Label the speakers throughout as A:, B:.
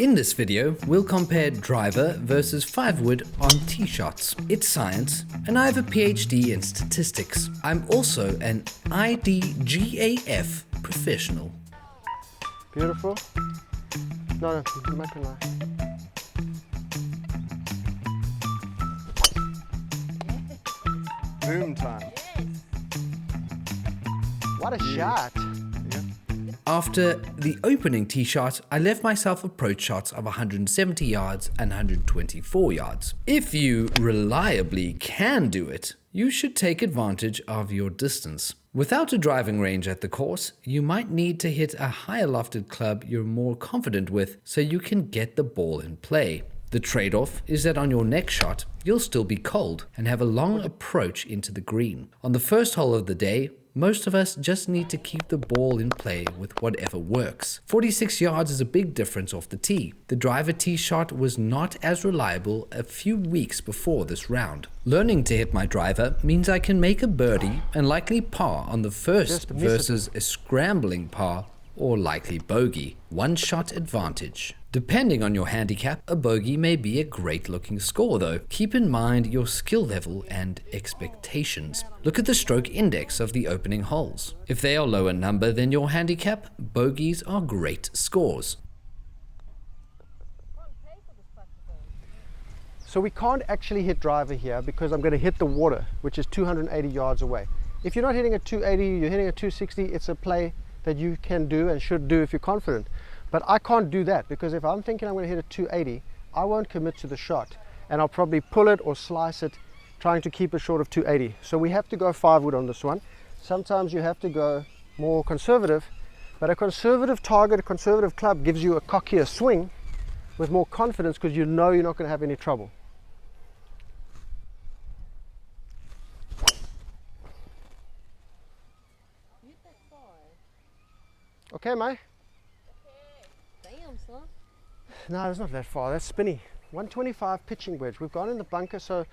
A: In this video, we'll compare driver versus 5-wood on tee shots. It's science, and I have a PhD in statistics. I'm also an IDGAF professional.
B: Beautiful. No, I'm not gonna lie. Boom time. What a shot.
A: After the opening tee shot, I left myself approach shots of 170 yards and 124 yards. If you reliably can do it, you should take advantage of your distance. Without a driving range at the course, you might need to hit a higher lofted club you're more confident with so you can get the ball in play. The trade-off is that on your next shot, you'll still be cold and have a long approach into the green. On the first hole of the day, most of us just need to keep the ball in play with whatever works. 46 yards is a big difference off the tee. The driver tee shot was not as reliable a few weeks before this round. Learning to hit my driver means I can make a birdie and likely par on the first versus a scrambling par or likely bogey. One shot advantage. Depending on your handicap, a bogey may be a great looking score though. Keep in mind your skill level and expectations. Look at the stroke index of the opening holes. If they are lower number than your handicap, bogeys are great scores.
B: So we can't actually hit driver here because I'm going to hit the water, which is 280 yards away. If you're not hitting a 280, you're hitting a 260, it's a play that you can do and should do if you're confident. But I can't do that because if I'm thinking I'm going to hit a 280, I won't commit to the shot and I'll probably pull it or slice it trying to keep it short of 280. So we have to go 5-wood on this one. Sometimes you have to go more conservative, but a conservative target, a conservative club gives you a cockier swing with more confidence because you know you're not going to have any trouble. Okay, mate.
C: Damn, son.
B: No, it's not that far. That's spinny. 125 pitching wedge. We've gone in the bunker, so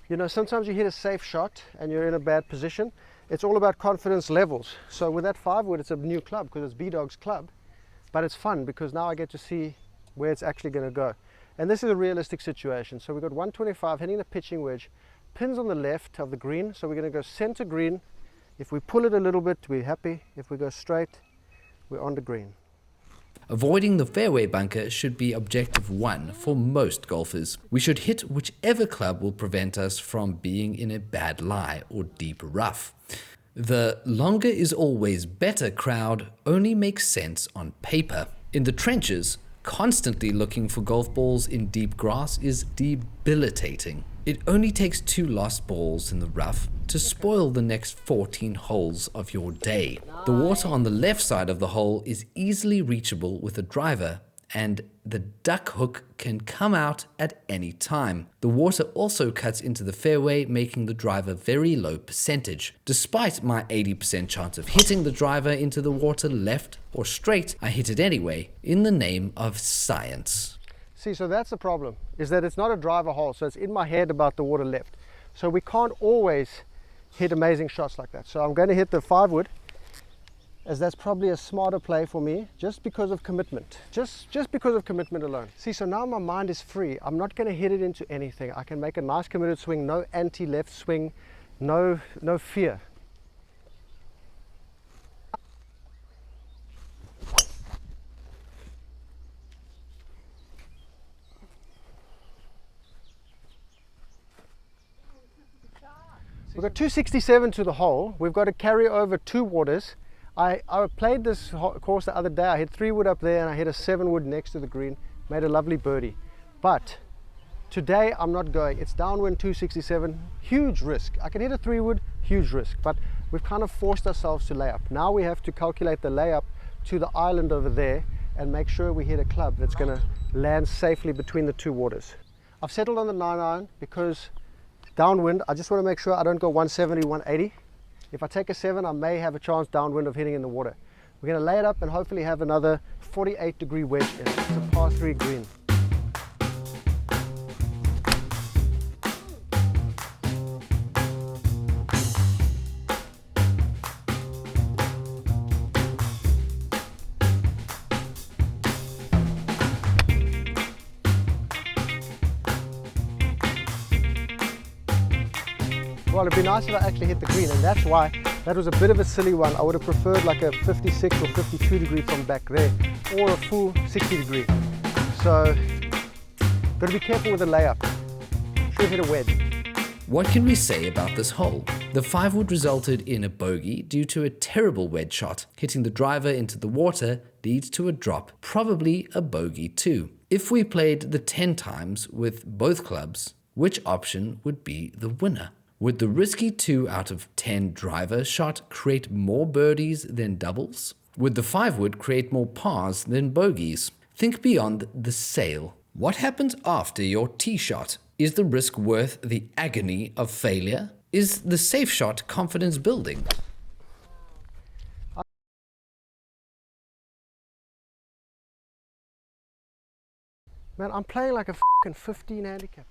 B: you know sometimes you hit a safe shot and you're in a bad position. It's all about confidence levels. So with that 5-wood, it's a new club because it's B-Dog's club, but it's fun because now I get to see where it's actually going to go. And this is a realistic situation. So we've got 125 hitting the pitching wedge, pins on the left of the green. So we're going to go center green. If we pull it a little bit, we're happy. If we go straight, we're on the green.
A: Avoiding the fairway bunker should be objective 1 for most golfers. We should hit whichever club will prevent us from being in a bad lie or deep rough. The longer is always better crowd only makes sense on paper. In the trenches, constantly looking for golf balls in deep grass is debilitating. It only takes 2 lost balls in the rough to spoil the next 14 holes of your day. The water on the left side of the hole is easily reachable with a driver, and the duck hook can come out at any time. The water also cuts into the fairway, making the driver very low percentage. Despite my 80% chance of hitting the driver into the water left or straight, I hit it anyway, in the name of science.
B: See, so that's the problem, is that it's not a driver hole, so it's in my head about the water left. So we can't always hit amazing shots like that. So I'm going to hit the 5-wood, as that's probably a smarter play for me, just because of commitment. Just because of commitment alone. See, so now my mind is free. I'm not going to hit it into anything. I can make a nice committed swing, no anti-left swing, no fear. We've got 267 to the hole. We've got to carry over 2 waters. I played this course the other day. I hit 3-wood up there and I hit a 7-wood next to the green. Made a lovely birdie. But today I'm not going. It's downwind 267. Huge risk. I can hit a 3-wood, huge risk. But we've kind of forced ourselves to lay up. Now we have to calculate the layup to the island over there and make sure we hit a club that's going to land safely between the 2 waters. I've settled on the 9-iron because downwind, I just want to make sure I don't go 170, 180. If I take a 7, I may have a chance downwind of hitting in the water. We're going to lay it up and hopefully have another 48-degree wedge in. It's a par 3 green. Well, it'd be nice if I actually hit the green, and that's why that was a bit of a silly one. I would have preferred like a 56 or 52 degree from back there, or a full 60 degree. So, gotta be careful with the layup. Should hit a wedge.
A: What can we say about this hole? The 5-wood resulted in a bogey due to a terrible wedge shot. Hitting the driver into the water leads to a drop, probably a bogey too. If we played the 10 times with both clubs, which option would be the winner? Would the risky 2 out of 10 driver shot create more birdies than doubles? Would the 5-wood create more pars than bogeys? Think beyond the sail. What happens after your tee shot? Is the risk worth the agony of failure? Is the safe shot confidence building?
B: Man, I'm playing like a fucking 15 handicap.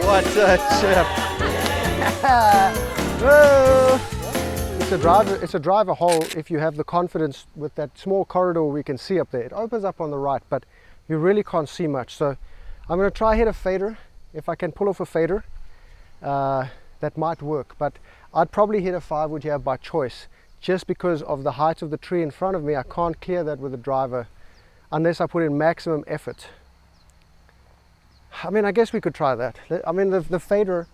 B: What a chip! Whoa. It's a driver hole if you have the confidence with that small corridor we can see up there. It opens up on the right, but you really can't see much. So I'm going to try hit a fader. If I can pull off a fader, that might work. But I'd probably hit a 5-wood here by choice, just because of the height of the tree in front of me. I can't clear that with a driver unless I put in maximum effort. I mean, I guess we could try that. I mean, the fader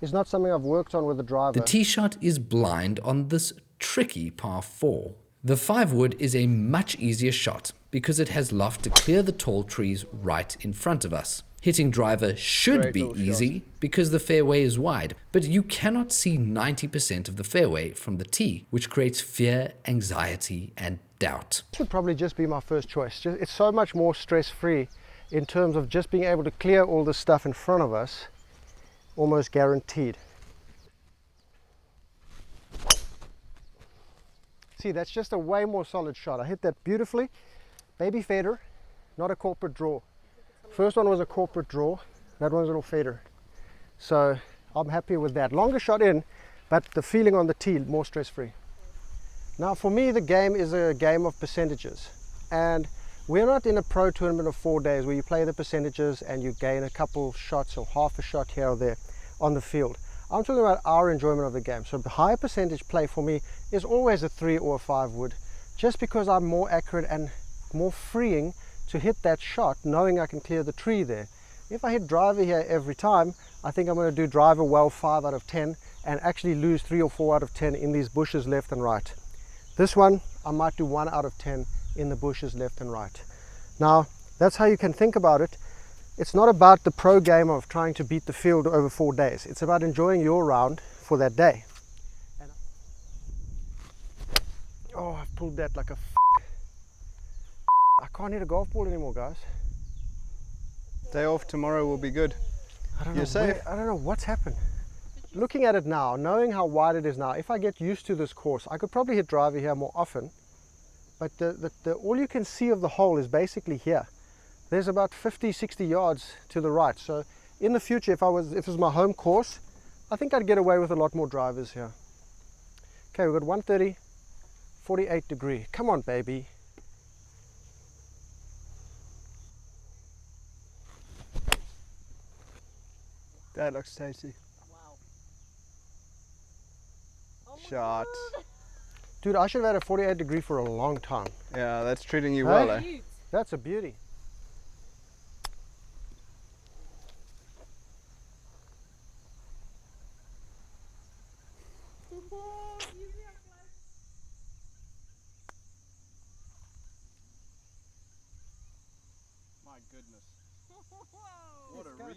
B: is not something I've worked on with the driver.
A: The tee shot is blind on this tricky par 4. The 5-wood is a much easier shot because it has loft to clear the tall trees right in front of us. Hitting driver should be easy because the fairway is wide, but you cannot see 90% of the fairway from the tee, which creates fear, anxiety, and doubt.
B: This would probably just be my first choice. It's so much more stress-free in terms of just being able to clear all this stuff in front of us, almost guaranteed. See, that's just a way more solid shot. I hit that beautifully. Baby fader, not a corporate draw. First one was a corporate draw, that one's a little fader. So I'm happy with that. Longer shot in, but the feeling on the tee more stress-free. Now for me, the game is a game of percentages. And we're not in a pro tournament of 4 days where you play the percentages and you gain a couple shots or half a shot here or there on the field. I'm talking about our enjoyment of the game. So the higher percentage play for me is always a 3 or a 5-wood, just because I'm more accurate and more freeing to hit that shot knowing I can clear the tree there. If I hit driver here every time, I think I'm going to do driver well 5 out of 10 and actually lose 3 or 4 out of 10 in these bushes left and right. This one, I might do 1 out of 10 in the bushes left and right. Now, that's how you can think about it. It's not about the pro game of trying to beat the field over 4 days. It's about enjoying your round for that day. Oh, I've pulled that like a I can't hit a golf ball anymore, guys.
D: Day off tomorrow will be good.
B: I don't
D: You're
B: know
D: safe.
B: I don't know what's happened. Looking at it now, knowing how wide it is now, if I get used to this course, I could probably hit driver here more often. But all you can see of the hole is basically here. There's about 50, 60 yards to the right. So in the future, if it was my home course, I think I'd get away with a lot more drivers here. Okay, we've got 130, 48 degree. Come on, baby.
D: That looks tasty.
C: Wow. Oh my
D: Shot.
C: God.
B: Dude, I should have had a 48 degree for a long time.
D: Yeah, that's treating you
B: Hey?
D: well, eh?
C: Cute.
B: That's a beauty.
D: My goodness. What a read.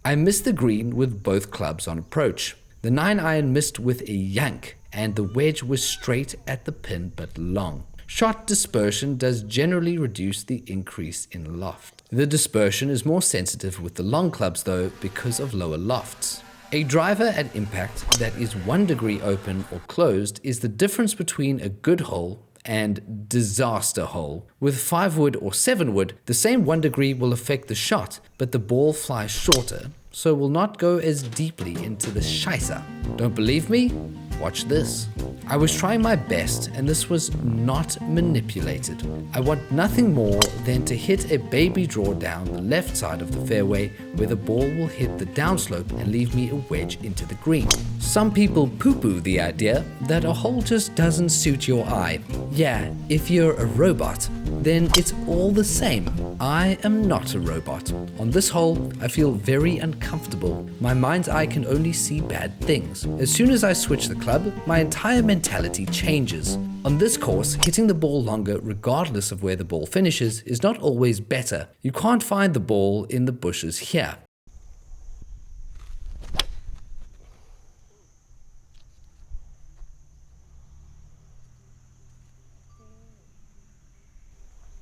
A: I missed the green with both clubs on approach. The 9-iron missed with a yank, and the wedge was straight at the pin but long. Shot dispersion does generally reduce the increase in loft. The dispersion is more sensitive with the long clubs though because of lower lofts. A driver at impact that is 1 degree open or closed is the difference between a good hole and disaster hole. With 5-wood or 7-wood, the same 1 degree will affect the shot, but the ball flies shorter, so will not go as deeply into the scheisser. Don't believe me? Watch this. I was trying my best and this was not manipulated. I want nothing more than to hit a baby draw down the left side of the fairway where the ball will hit the downslope and leave me a wedge into the green. Some people poo-poo the idea that a hole just doesn't suit your eye. Yeah, if you're a robot, then it's all the same. I am not a robot. On this hole, I feel very uncomfortable. My mind's eye can only see bad things. As soon as I switch the club, my entire mentality changes. On this course, hitting the ball longer regardless of where the ball finishes is not always better. You can't find the ball in the bushes here.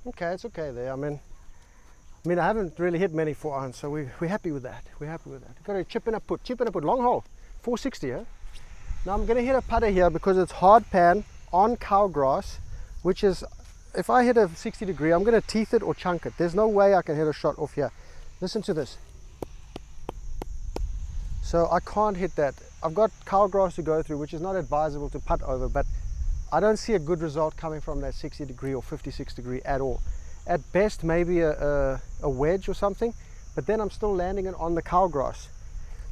B: Okay, it's okay there. I mean, I haven't really hit many 4-irons, so we're happy with that. We're happy with that. Got a chip and a put, long hole, 460. Yeah. Now I'm going to hit a putter here because it's hard pan on cow grass, which is, if I hit a 60 degree, I'm going to teeth it or chunk it. There's no way I can hit a shot off here. Listen to this. So I can't hit that. I've got cow grass to go through, which is not advisable to putt over, but I don't see a good result coming from that 60 degree or 56 degree at all. At best, maybe a wedge or something, but then I'm still landing it on the cow grass.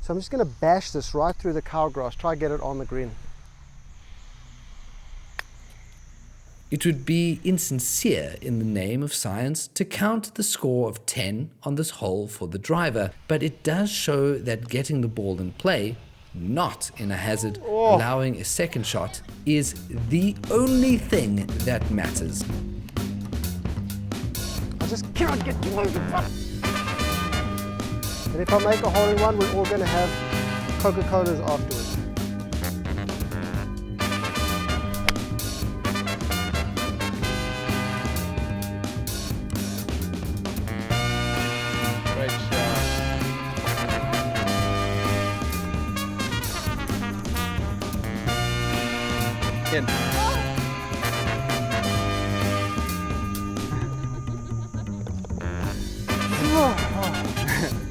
B: So I'm just going to bash this right through the cow grass, try to get it on the green.
A: It would be insincere in the name of science to count the score of 10 on this hole for the driver, but it does show that getting the ball in play, not in a hazard, allowing a second shot, is the only thing that matters.
B: I just cannot get below the putt. And if I make a hole-in-one, we're all going to have Coca-Colas afterwards.
D: Great shot. In.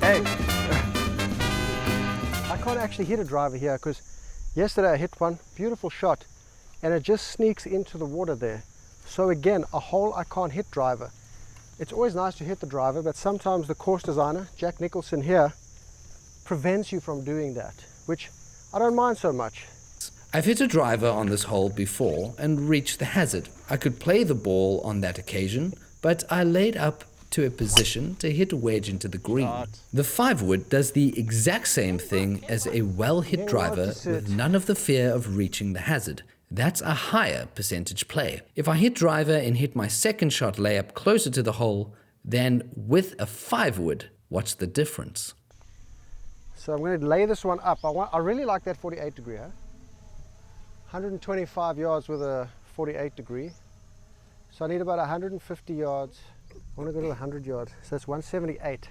D: Hey.
B: I can't actually hit a driver here because yesterday I hit one, beautiful shot, and it just sneaks into the water there. So again, a hole I can't hit driver. It's always nice to hit the driver, but sometimes the course designer, Jack Nicholson here, prevents you from doing that, which I don't mind so much.
A: I've hit a driver on this hole before and reached the hazard. I could play the ball on that occasion, but I laid up to a position to hit a wedge into the green. The 5-wood does the exact same thing as a well-hit driver with none of the fear of reaching the hazard. That's a higher percentage play. If I hit driver and hit my second shot layup closer to the hole than with a 5-wood, what's the difference?
B: So I'm going to lay this one up. I really like that 48 degree. Huh? 125 yards with a 48 degree. So I need about 150 yards. I want to go to 100 yards. So that's 178.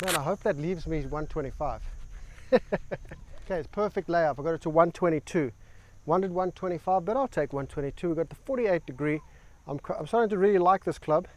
B: Man, I hope that leaves me 125. Okay, it's perfect layup. I got it to 122. Wanted 125, but I'll take 122. We got the 48 degree. I'm starting to really like this club.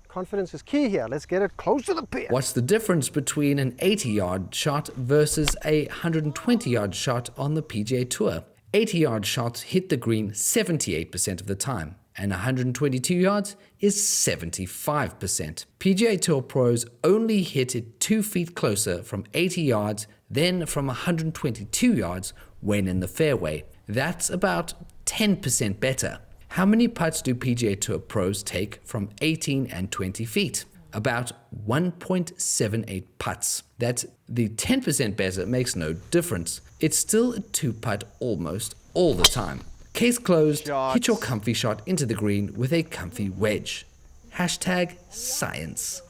B: Confidence is key here. Let's get it close to the pin.
A: What's the difference between an 80-yard shot versus a 120-yard shot on the PGA Tour? 80-yard shots hit the green 78% of the time, and 122 yards is 75%. PGA Tour pros only hit it 2 feet closer from 80 yards than from 122 yards when in the fairway. That's about 10% better. How many putts do PGA Tour pros take from 18 and 20 feet? About 1.78 putts. That the 10% better makes no difference. It's still a 2-putt almost all the time. Case closed, hit your comfy shot into the green with a comfy wedge. Hashtag science.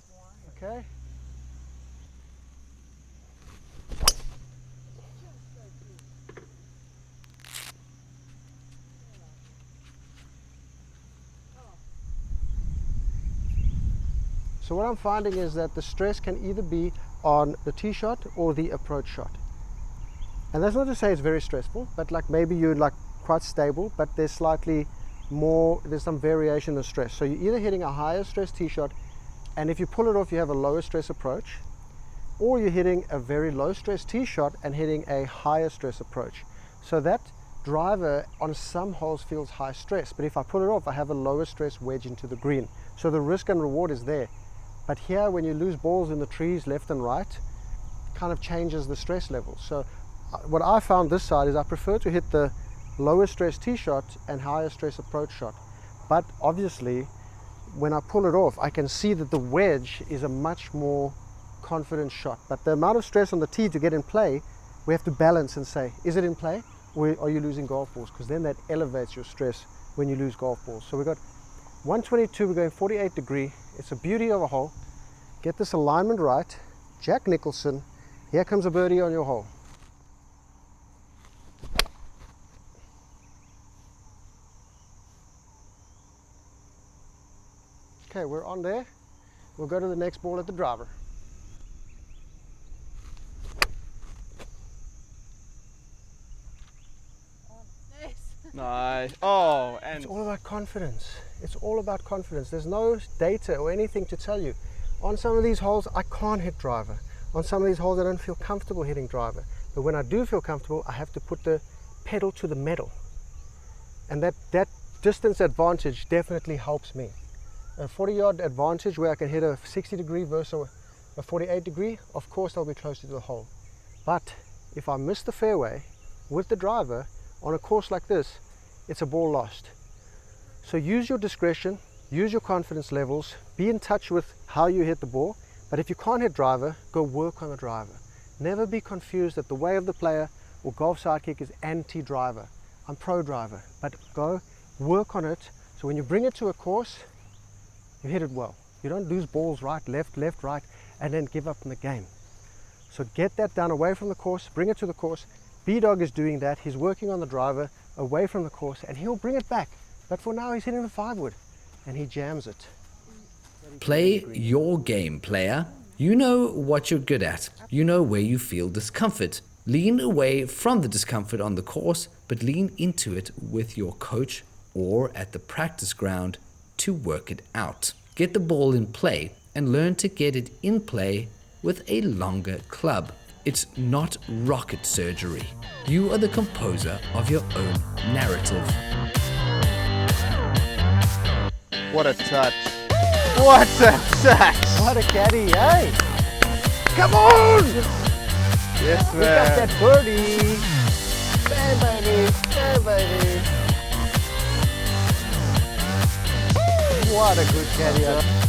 B: Okay. So what I'm finding is that the stress can either be on the tee shot or the approach shot. And that's not to say it's very stressful, but like maybe you're like quite stable, but there's slightly more, there's some variation of stress. So you're either hitting a higher stress tee shot, and if you pull it off, you have a lower stress approach, or you're hitting a very low stress tee shot and hitting a higher stress approach. So that driver on some holes feels high stress, but if I pull it off, I have a lower stress wedge into the green. So the risk and reward is there. But here, when you lose balls in the trees left and right, kind of changes the stress level. So what I found this side is I prefer to hit the lower stress tee shot and higher stress approach shot. But obviously, when I pull it off, I can see that the wedge is a much more confident shot. But the amount of stress on the tee to get in play, we have to balance and say, is it in play or are you losing golf balls? Because then that elevates your stress when you lose golf balls. So we've got 122, we're going 48 degree. It's a beauty of a hole. Get this alignment right. Jack Nicholson, here comes a birdie on your hole. Okay, we're on there. We'll go to the next ball at the driver.
D: Nice. Oh, and
B: It's all about confidence. It's all about confidence. There's no data or anything to tell you. On some of these holes, I can't hit driver. On some of these holes, I don't feel comfortable hitting driver. But when I do feel comfortable, I have to put the pedal to the metal. And that distance advantage definitely helps me. A 40-yard advantage where I can hit a 60 degree versus a 48 degree, of course I'll be closer to the hole. But if I miss the fairway with the driver on a course like this, it's a ball lost. So use your discretion, use your confidence levels, be in touch with how you hit the ball. But if you can't hit driver, go work on the driver. Never be confused that the way of the player or golf sidekick is anti-driver. I'm pro-driver, but go work on it. So when you bring it to a course, you hit it well. You don't lose balls right, left, right, and then give up in the game. So get that done away from the course, bring it to the course. B-Dog is doing that. He's working on the driver away from the course and he'll bring it back. But for now, he's hitting the 5-wood and he jams it.
A: Play your game, player. You know what you're good at. You know where you feel discomfort. Lean away from the discomfort on the course, but lean into it with your coach or at the practice ground to work it out. Get the ball in play and learn to get it in play with a longer club. It's not rocket surgery. You are the composer of your own narrative.
D: what a touch. What a touch.
B: What a caddy, hey! Come on!
D: Yes,
B: We got
D: man.
B: that birdie! Bang, baby! Bang, baby! What a good caddy.